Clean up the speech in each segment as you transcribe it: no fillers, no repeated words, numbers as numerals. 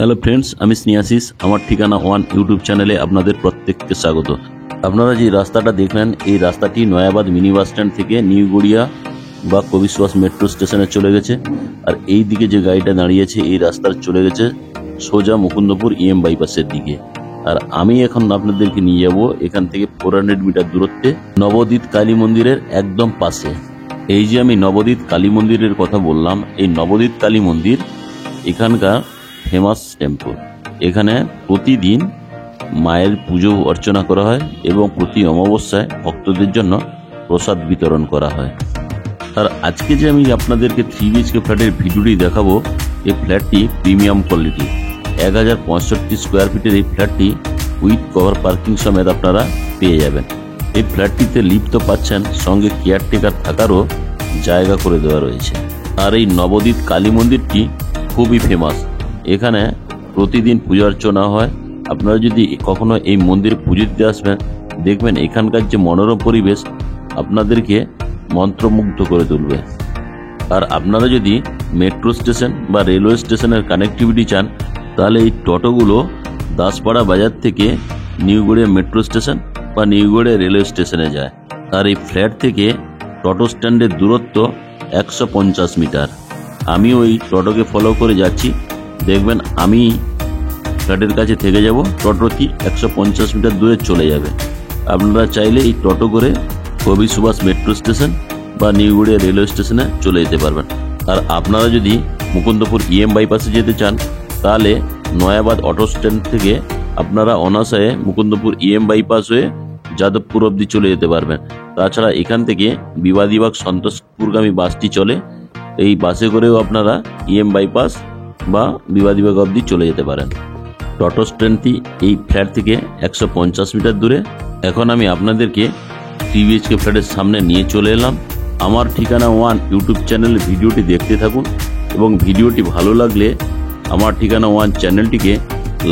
Hello friends, আমি স্নেহাশিস। আমার ঠিকানা ওয়ান ইউটিউব চ্যানেলে আপনাদের প্রত্যেককে স্বাগত। আপনারা যে রাস্তাটা দেখলেন, এই রাস্তাটি নয়াবাদ মিনি বাস স্ট্যান্ড থেকে নিউ গড়িয়া বা কবি সুভাষ মেট্রো স্টেশনে চলে গেছে। আর এই দিকে যে গাড়িটা দাঁড়িয়েছে, এই রাস্তার চলে গেছে সোজা মুকুন্দপুর ইএম বাইপাসের দিকে। আর আমি এখন আপনাদেরকে নিয়ে যাব এখান থেকে 400 মিটার দূরত্বে নবদ্বীপ কালী মন্দিরের একদম পাশে। এই যে আমি নবদ্বীপ কালী মন্দিরের কথা বললাম, এই নবদ্বীপ কালী মন্দির এখানকার ফেমাস টেম্পল। এখানে প্রতিদিন মায়ের পুজো অর্চনা করা হয় এবং প্রতি অমাবস্যায় ভক্তদের জন্য প্রসাদ বিতরণ করা হয়। আর আজকে যে আমি আপনাদেরকে 3 BHK ফ্ল্যাটের ভিডিওটি দেখাবো, এই ফ্ল্যাটটি প্রিমিয়াম কোয়ালিটি। 1065 স্কোয়ার ফিটের এই ফ্ল্যাটটি উইথ কভার পার্কিং সমেত আপনারা পেয়ে যাবেন। এই ফ্ল্যাটটিতে লিফট তো পাচ্ছেন, সঙ্গে কেয়ারটেকার থাকারও জায়গা করে দেওয়া রয়েছে। আর এই নবদ্বীপ কালী মন্দিরটি খুবই ফেমাস। এখানে প্রতিদিন পূজা অর্চনা হয়। আপনারা যদি কখনো এই মন্দিরে পুজো দিতে আসবেন, দেখবেন এখানকার যে মনোরম পরিবেশ আপনাদেরকে মন্ত্রমুগ্ধ করে তুলবে। আর আপনারা যদি মেট্রো স্টেশন বা রেলওয়ে স্টেশনের কানেক্টিভিটি চান, তাহলে এই টোটোগুলো দাসপাড়া বাজার থেকে নিউ গড়িয়া মেট্রো স্টেশন বা নিউ গড়িয়া রেলওয়ে স্টেশনে যায়। আর এই ফ্ল্যাট থেকে টোটো স্ট্যান্ডের দূরত্ব 150 মিটার। আমিও এই টোটোকে ফলো করে যাচ্ছি। দেখবেন আমি ফ্ল্যাটের কাছে থেকে যাব, টোটোটি 150 মিটার দূরে চলে যাবে। আপনারা চাইলে এই টোটো করে কবি সুভাষ মেট্রো স্টেশন বা নিউ গড়িয়া রেলওয়ে স্টেশনে চলে যেতে পারবেন। আর আপনারা যদি মুকুন্দপুর ইএম বাইপাসে যেতে চান, তাহলে নয়াবাদ অটো স্ট্যান্ড থেকে আপনারা অনায়াসে মুকুন্দপুর ইএম বাইপাস হয়ে যাদবপুর অবধি চলে যেতে পারবেন। তাছাড়া এখান থেকে বিবাদীবাগ সন্তোষপুরগামী বাসটি চলে, এই বাসে করেও আপনারা ইএম বাইপাস বা বিবাদীবাগ অবধি চলে যেতে পারেন। টোটো স্ট্যান্ডটি এই ফ্ল্যাট থেকে 150 মিটার দূরে। এখন আমি আপনাদেরকে 3 BHK ফ্ল্যাটের সামনে নিয়ে চলে এলাম। আমার ঠিকানা ওয়ান ইউটিউব চ্যানেলে ভিডিওটি দেখতে থাকুন এবং ভিডিওটি ভালো লাগলে আমার ঠিকানা ওয়ান চ্যানেলটিকে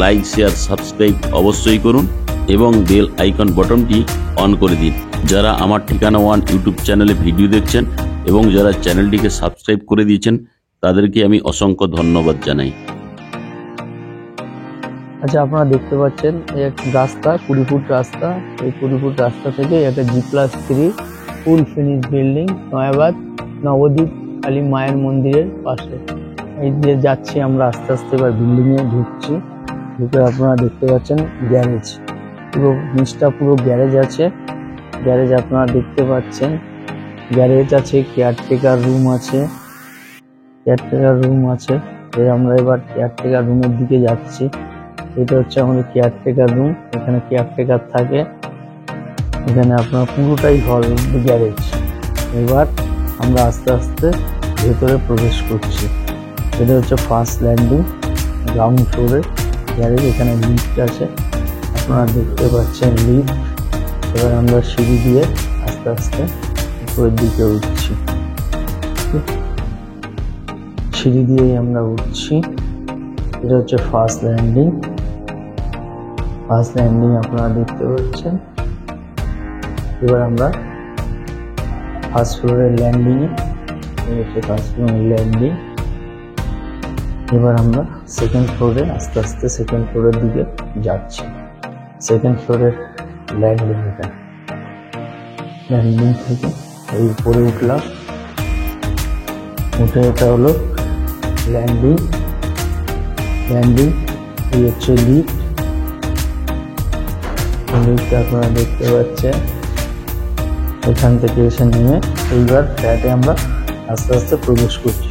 লাইক, শেয়ার, সাবস্ক্রাইব অবশ্যই করুন এবং বেল আইকন বটনটি অন করে দিন। যারা আমার ঠিকানা ওয়ান ইউটিউব চ্যানেলে ভিডিও দেখছেন এবং যারা চ্যানেলটিকে সাবস্ক্রাইব করে দিয়েছেন, তাদেরকে আমি অসংখ্য ধন্যবাদ জানাই। আচ্ছা, আপনারা দেখতে পাচ্ছেন এই একটা রাস্তা, 20 ফুট রাস্তা। এই 20 ফুট রাস্তা থেকে একটা G+3 full finish building Nayabad Nabadwip Kali মায়ের মন্দিরের পাশে। এই যে যাচ্ছি আমরা আস্তে আস্তে, এবার বিল্ডিংয়ে ঢুকছি। ঢুকে আপনারা দেখতে পাচ্ছেন গ্যারেজ, পুরো নিচটা পুরো গ্যারেজ আছে। গ্যারেজ আপনারা দেখতে পাচ্ছেন, গ্যারেজ আছে, কেয়ারটেকার রুম আছে, কেয়ারটেকার রুম আছে। আমরা এবার কেয়ারটেকার রুমের দিকে যাচ্ছি। এটা হচ্ছে আমাদের কেয়ারটেকার রুম, এখানে কেয়ারটেকার থাকে। এখানে আপনার পুরোটাই ঘর গ্যারেজ। এবার আমরা আস্তে আস্তে ভেতরে প্রবেশ করছি। এটা হচ্ছে ফার্স্ট ল্যান্ডিং, গ্রাউন্ড ফ্লোরে গ্যারেজ। এখানে লিফট আছে, আপনারা দেখতে পাচ্ছেন লিফট। এবার আমরা সিঁড়ি দিয়ে আস্তে আস্তে উপরের দিকে উঠছি। সিঁড়ি দিয়েই আমরা উঠছি। এটা হচ্ছে ফার্স্ট ল্যান্ডিং। ফার্স্ট ল্যান্ডিং আপনারা দেখতে পাচ্ছেন। এবার আমরা ফার্স্ট ফ্লোরের ল্যান্ডিংয়ে, হচ্ছে ফার্স্ট ফ্লোরের ল্যান্ডিং। এবার আমরা সেকেন্ড ফ্লোরে আস্তে আস্তে সেকেন্ড ফ্লোরের দিকে যাচ্ছি। সেকেন্ড ফ্লোরের ল্যান্ডিং, এটা ল্যান্ডিং থেকে এই উপরে উঠলাম। উঠে এটা হলো ল্যান্ডিং। ল্যান্ডিং এই হচ্ছে লিফট। লিফট আপনারা দেখতে পাচ্ছেন। এখান থেকে এসে নেমে এইবার ফ্ল্যাটে আমরা আস্তে আস্তে প্রবেশ করছি।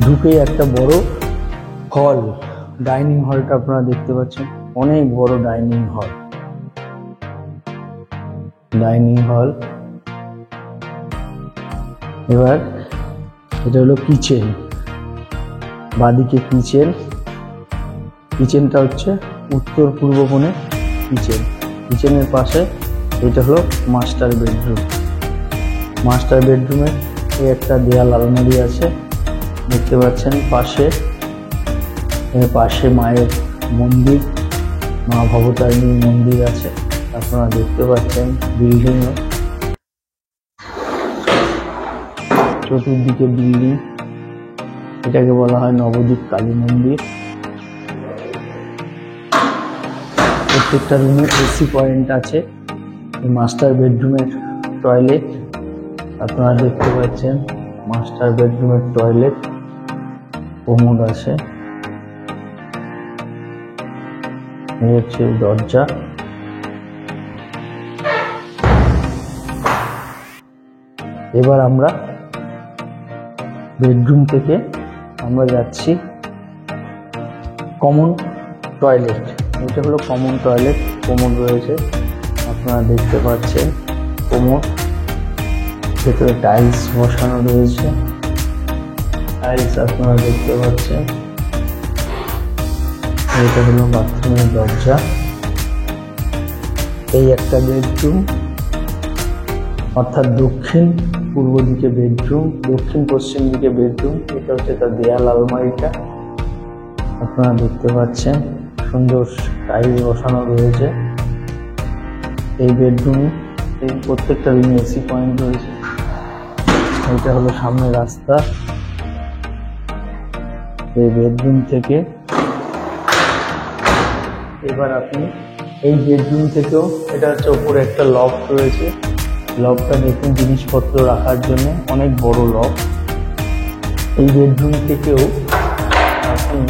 ঢুকেই একটা বড় হল, ডাইনিং হলটা আপনারা দেখতে পাচ্ছেন, অনেক বড় ডাইনিং হল। Dining hall. এবার এটা হলো কিচেন, বাদিকে কিচেন। কিচেনটা হচ্ছে উত্তর পূর্ব কোণে কিচেন। কিচেনের পাশে এটা হলো মাস্টার বেডরুম। মাস্টার বেডরুমে এই একটা দেয়াল আলমারি আছে, দেখতে পাচ্ছেন। পাশে মায়ের মন্দির, মা ভবতারিণীর মন্দির আছে, আপনারা দেখতে পাচ্ছেন। বিল্ডিংয়ে চতুর্দিকে বিল্ডিং, এটাকে বলা হয় নবদ্বীপ কালী মন্দির। প্রত্যেকটা রুমে এসি পয়েন্ট আছে। মাস্টার বেডরুমের টয়লেট আপনারা দেখতে পাচ্ছেন, মাস্টার বেডরুমের টয়লেট, কমোড আছে, এই হচ্ছে দরজা। এবার আমরা বেডরুম থেকে আমরা যাচ্ছি কমন টয়লেট। এটা হলো কমন টয়লেট, কোমোড রয়েছে আপনারা দেখতে পাচ্ছেন। কোমোড, ভেতরে টাইলস বসানো রয়েছে, টাইলস আপনারা দেখতে পাচ্ছেন। এটা হলো বাথরুমের দরজা। এই একটা বেডরুম, অর্থাৎ দক্ষিণ পূর্ব দিকে বেডরুম, দক্ষিণ পশ্চিম দিকে বেডরুম। এটা হচ্ছে তার দেয়াল আলমারিটা আপনারা দেখতে পাচ্ছেন, সুন্দর টাইলস বসানো রয়েছে। এই বেডরুমে এই প্রত্যেকটা রুমে এসি পয়েন্ট রয়েছে। এটা হলো সামনে রাস্তা। এই বেডরুম থেকে এবার আপনি এই বেডরুম থেকেও, এটা হচ্ছে ওপরে একটা লফট রয়েছে। লফটটা দেখুন, জিনিসপত্র রাখার জন্য অনেক বড় লফট। এই বেডরুম থেকেও আপনি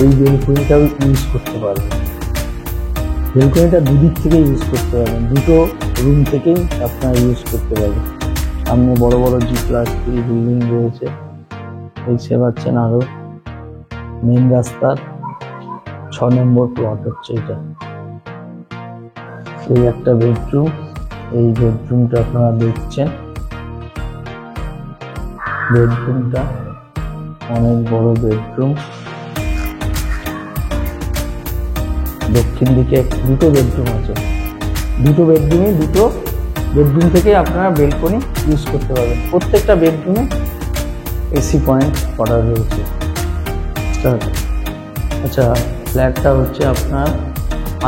এই বেলকনিটাও ইউজ করতে পারবেন। বেলকনিটা দুদিক থেকে ইউজ করতে পারবেন, দুটো রুম থেকেই আপনারা ইউজ করতে পারবেন। সামনে বড় বড় G+3 বিল্ডিং রয়েছে, দেখতে পাচ্ছেন। আরো মেন রাস্তার 6 নম্বর প্লট হচ্ছে এটা। এই একটা বেডরুম, এই বেডরুমটা আপনারা দেখছেন। বেডরুমটা অনেক বড় বেডরুম। দক্ষিণ দিকে দুটো বেডরুম আছে, দুটো বেডরুম থেকে আপনারা বেলকনি ইউজ করতে পারবেন। প্রত্যেকটা বেডরুমে এসি পয়েন্ট করা রয়েছে। আচ্ছা, ফ্ল্যাটটা হচ্ছে আপনার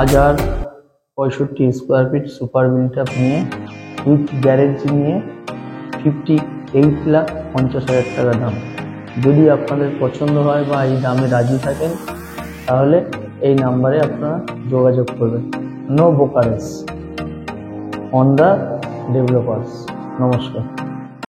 1065 স্কোয়ার ফিট, সুপার বিল্ট-আপ নিয়ে, উইথ গ্যারেজ নিয়ে 58,50,000 টাকা দাম। যদি আপনাদের পছন্দ হয় বা এই দামে রাজি থাকেন, তাহলে এই নাম্বারে আপনারা যোগাযোগ করবেন। No brokerage on the developers. নমস্কার।